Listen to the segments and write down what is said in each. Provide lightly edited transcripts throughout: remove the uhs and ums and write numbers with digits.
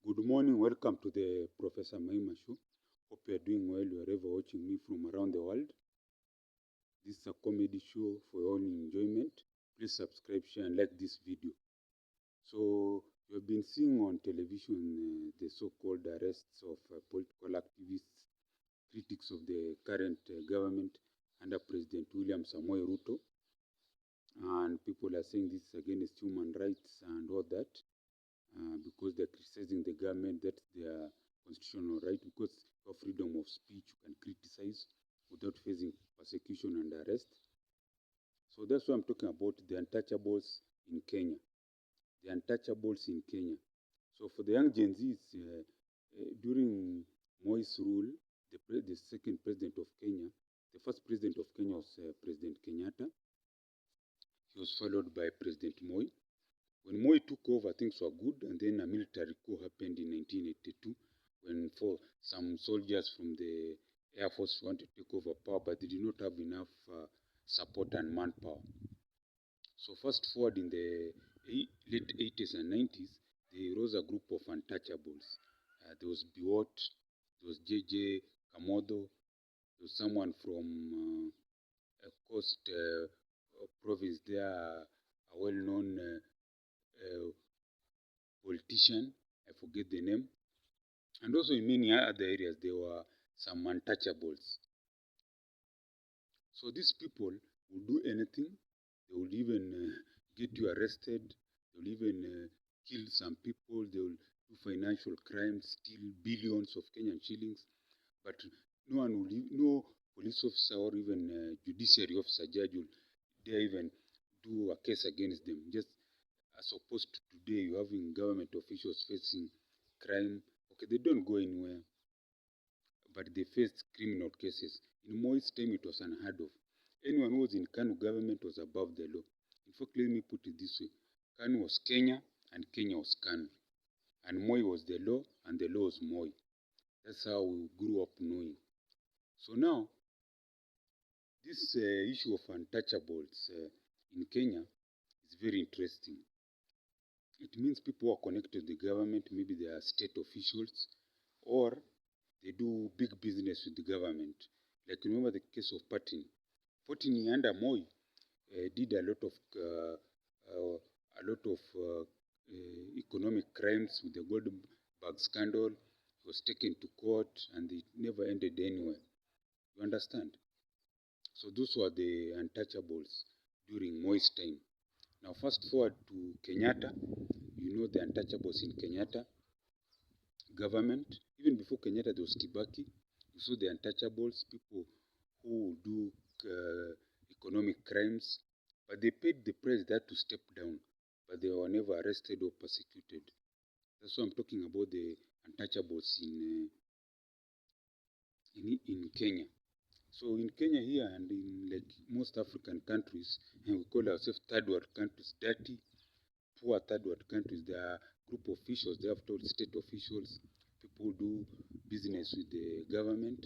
Good morning, welcome to the Professor Maima Show. Hope you are doing well wherever watching me from around the world. This is a comedy show for your own enjoyment. Please subscribe, share, and like this video. So, you have been seeing on television the so-called arrests of political activists, critics of the current government under President William Samoei Ruto. And people are saying this is against human rights and all that. Because they're criticizing the government, that's their constitutional right, because of freedom of speech, you can criticize without facing persecution and arrest. So that's why I'm talking about the untouchables in Kenya. The untouchables in Kenya. So for the young Gen Zs, during Moi's rule, the second president of Kenya, the first president of Kenya was President Kenyatta. He was followed by President Moi. When Moi took over, things were good, and then a military coup happened in 1982 when some soldiers from the Air Force wanted to take over power, but they did not have enough support and manpower. So fast forward in the late 80s and 90s, there rose a group of untouchables. There was Biwott, there was JJ Kamodo, there was someone from a coast province there, a well-known politician, I forget the name. And also in many other areas, there were some untouchables. So these people will do anything. They will even get you arrested. They will even kill some people. They will do financial crimes, steal billions of Kenyan shillings. But no police officer or even judiciary officer, judge will dare even do a case against them. Just as opposed to today, you're having government officials facing crime. Okay, they don't go anywhere, but they faced criminal cases. In Moi's time, it was unheard of. Anyone who was in KANU government was above the law. In fact, let me put it this way. KANU was Kenya, and Kenya was KANU. And Moi was the law, and the law was Moi. That's how we grew up knowing. So now, this issue of untouchables in Kenya is very interesting. It means people are connected to the government, maybe they are state officials, or they do big business with the government. Like remember the case of Patini. Patini under Moi did a lot of economic crimes with the gold bag scandal. He was taken to court, and it never ended anywhere. You understand? So those were the untouchables during Moi's time. Now fast forward to Kenyatta. You know the untouchables in Kenyatta government. Even before Kenyatta, there was Kibaki. You saw the untouchables, people who do economic crimes. But they paid the price that to step down. But they were never arrested or persecuted. That's why I'm talking about the untouchables in Kenya. So in Kenya here and in like most African countries, and we call ourselves third world countries, dirty, poor third world countries, there are group officials, they have told state officials, people who do business with the government,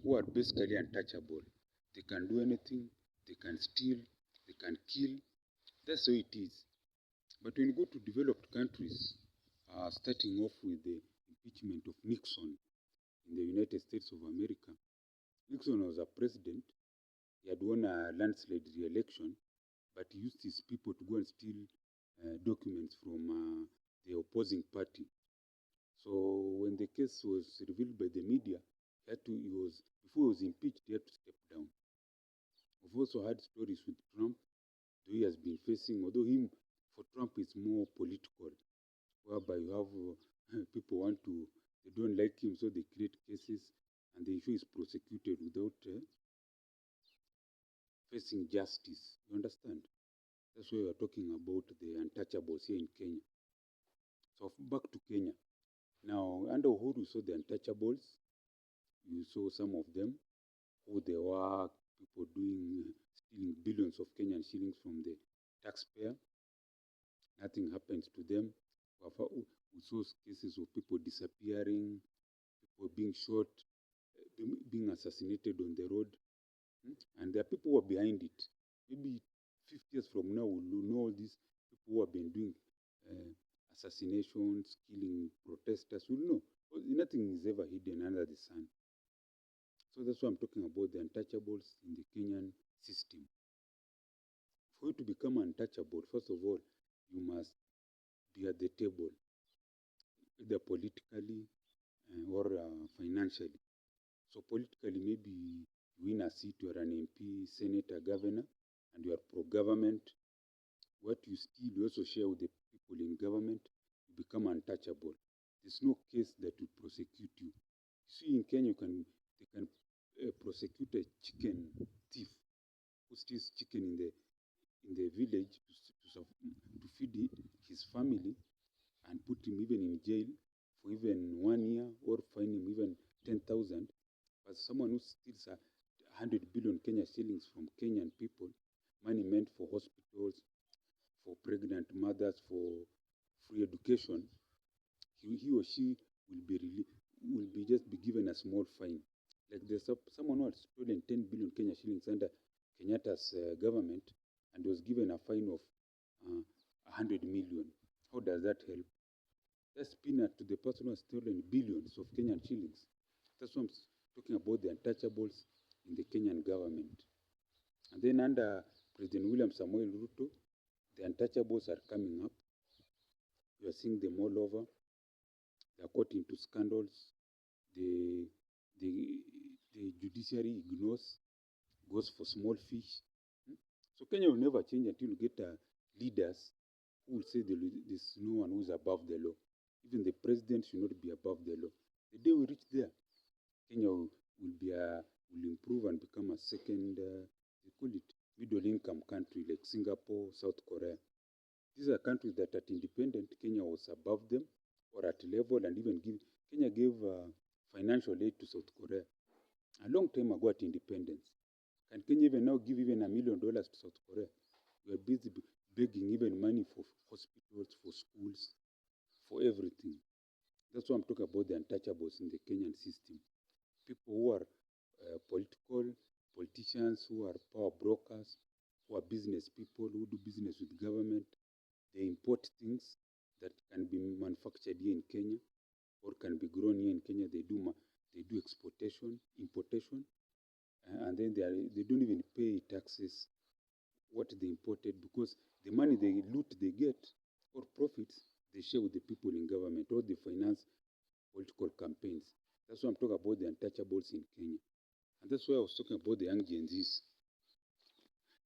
who are basically untouchable. They can do anything, they can steal, they can kill. That's how it is. But when you go to developed countries, starting off with the impeachment of Nixon in the United States of America, Nixon was a president. He had won a landslide re-election, but he used his people to go and steal documents from the opposing party. So when the case was revealed by the media, before he was impeached, he had to step down. We've also had stories with Trump, though he has been facing, although for Trump it's more political, whereby you have people they don't like him, so they create cases, and the issue is prosecuted without facing justice. You understand? That's why we are talking about the untouchables here in Kenya. So back to Kenya. Now, under Uhuru, you saw the untouchables. You saw some of them, who they were, people stealing billions of Kenyan shillings from the taxpayer. Nothing happens to them. We saw cases of people disappearing, people being shot, being assassinated on the road. And there are people who are behind it. Maybe 50 years from now, we'll know all these people who have been doing assassinations, killing protesters, we'll know. Nothing is ever hidden under the sun. So that's why I'm talking about the untouchables in the Kenyan system. For you to become untouchable, first of all, you must be at the table, either politically or financially. So politically, maybe you win a seat, you are an MP, senator, governor, and you are pro-government. What you steal, you also share with the people in government, you become untouchable. There's no case that will prosecute you. You see, in Kenya, they can prosecute a chicken thief who steals chicken in the village to feed his family, and put him even in jail for even 1 year, or fine him even 10,000. But someone who steals 100 billion Kenya shillings from Kenyan people, money meant for hospitals, for pregnant mothers, for free education, he or she will just be given a small fine. Like there's someone who had stolen 10 billion Kenya shillings under Kenyatta's government, and was given a fine of 100 million. How does that help? That's peanut to the person who has stolen billions of Kenyan shillings. That's what I'm talking about, the untouchables in the Kenyan government. And then under President William Samoei Ruto, the untouchables are coming up. We are seeing them all over. They are caught into scandals. The judiciary ignores, goes for small fish. So Kenya will never change until you get leaders who will say there's no one who is above the law. Even the president should not be above the law. The day we reach there, Kenya will improve and become a second, they call it middle income country like Singapore, South Korea. These are countries that at independent, Kenya was above them or at level, and even Kenya gave financial aid to South Korea a long time ago at independence. Can Kenya even now give even $1 million to South Korea? We are busy begging even money for hospitals, for schools, for everything. That's why I'm talking about the untouchables in the Kenyan system. People who are politicians, who are power brokers, who are business people, who do business with government. They import things that can be manufactured here in Kenya or can be grown here in Kenya. They do exportation, importation, and then they don't even pay taxes what they imported, because the money they loot, they get, or profits, they share with the people in government, or they finance political campaigns. That's why I'm talking about the untouchables in Kenya. And that's why I was talking about the young Gen Zs.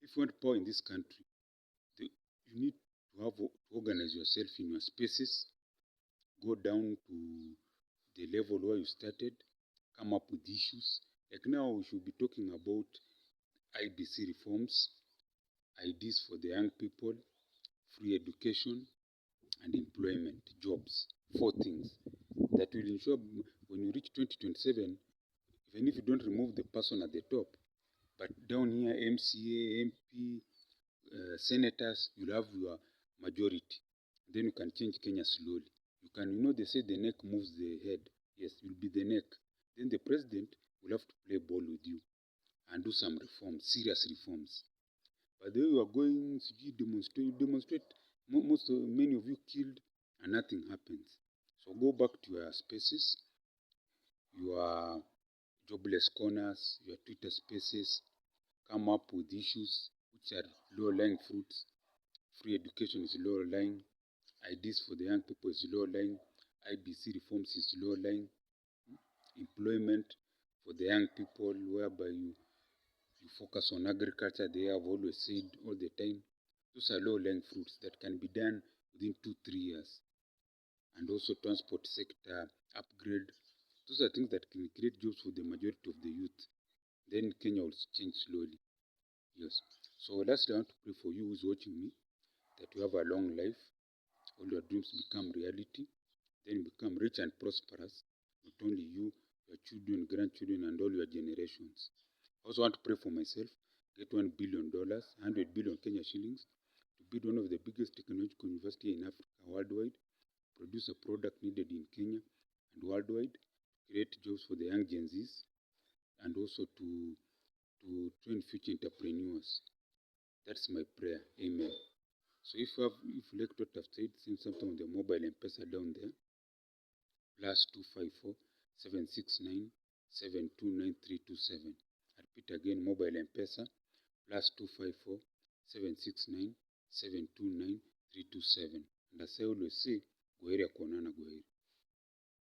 If you want power in this country, you need to organize yourself in your spaces, go down to the level where you started, come up with issues. Like now, we should be talking about IBC reforms, ideas for the young people, free education, and employment, jobs. 4 things that will ensure when you reach 2027, even if you don't remove the person at the top, but down here, MCA, MP, senators, you'll have your majority. Then you can change Kenya slowly. You can, they say the neck moves the head. Yes, you'll be the neck. Then the president will have to play ball with you and do some reforms, serious reforms. But the way you are going, you demonstrate, many of you killed, and nothing happens. So go back to your spaces, your jobless corners, your Twitter spaces, come up with issues which are low-lying fruits. Free education is low-lying. Ideas for the young people is low-lying. IBC reforms is low-lying. Employment for the young people, whereby you focus on agriculture, they have always said all the time. Those are low-lying fruits that can be done within 2-3 years. And also transport sector, upgrade. Those are things that can create jobs for the majority of the youth. Then Kenya will change slowly. Yes. So lastly, I want to pray for you who's watching me, that you have a long life, all your dreams become reality, then become rich and prosperous, not only you, your children, grandchildren, and all your generations. I also want to pray for myself, get $1 billion, 100 billion Kenya shillings, to build one of the biggest technological universities in Africa worldwide, produce a product needed in Kenya and worldwide, create jobs for the young Gen Zs, and also to train future entrepreneurs. That's my prayer. Amen. So if you like what I've said, send something on the mobile M-Pesa down there. +254 769 729 327. I repeat again, mobile M-Pesa +254 769 729 327. And as I always say, Gwaheri ya kuonana, Gwaheri.